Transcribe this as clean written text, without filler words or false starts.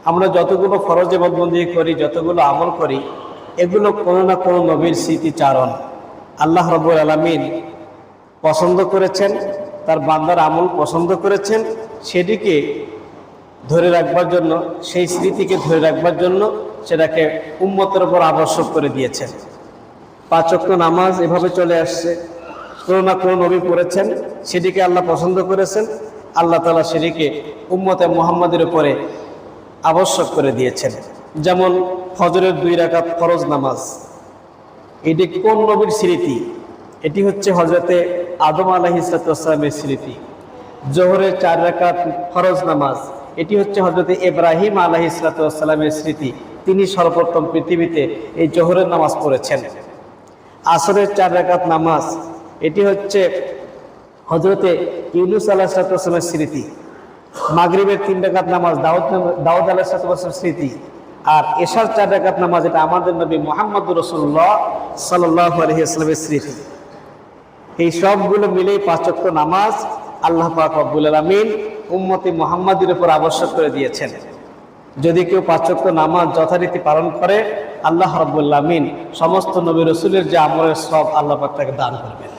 আমরা যতগুলো ফরজ ইবাদতবন্দি করি, যতগুলো আমল করি, এগুলো কোনো না কোনো নবীর স্মৃতিচারণ। আল্লাহ রাব্বুল আলামিন পছন্দ করেছেন, তার বান্দার আমল পছন্দ করেছেন, সেটিকে ধরে রাখবার জন্য, সেই স্মৃতিকে ধরে রাখবার জন্য সেটাকে উম্মতের উপর আবশ্যক করে দিয়েছেন। 5 ওয়াক্ত নামাজ এভাবে চলে আসছে, কোনো না কোনো নবী পড়েছেন, সেটিকে আল্লাহ পছন্দ করেছেন, আল্লাহ তাআলা সেটিকে উম্মতে মুহাম্মাদের উপরে আবশ্যক করে দিয়েছেন। যেমন ফজরের 2 রাকাত ফরজ নামাজ, এটি কোন নবীর স্মৃতি? এটি হচ্ছে হযরতে আদম আলাইহিস সালামের স্মৃতি। জোহরের 4 রাকাত ফরজ নামাজ, এটি হচ্ছে হযরতে ইব্রাহিম আলাইহিস সালামের স্মৃতি। তিনি সর্বপ্রথম পৃথিবীতে এই জোহরের নামাজ পড়েছেন। আসরের 4 রাকাত নামাজ, এটি হচ্ছে হযরতে ইউনূস আলাইহিস সালামের স্মৃতি। মাগরিবের 3 রাকাত নামাজ দাউদ আলাইহিস সালামের স্মৃতি। আর এশার 4 রাকাত নামাজ, এটা আমাদের নবী মুহাম্মদুর রাসূলুল্লাহ সাল্লাল্লাহু আলাইহি ওয়াসাল্লামের স্মৃতি। এই সবগুলো মিলেই 5 ওয়াক্ত নামাজ আল্লাহ পাক রব্বুল আলামিন উম্মতে মুহাম্মাদের উপর আবশ্যক করে দিয়েছেন। যদি কেউ 5 ওয়াক্ত নামাজ যথারীতি পালন করে, আল্লাহ রাব্বুল আলামিন সমস্ত নবী রাসূলের যে আমলের সব আল্লাহ পাক তাকে দান করবেন।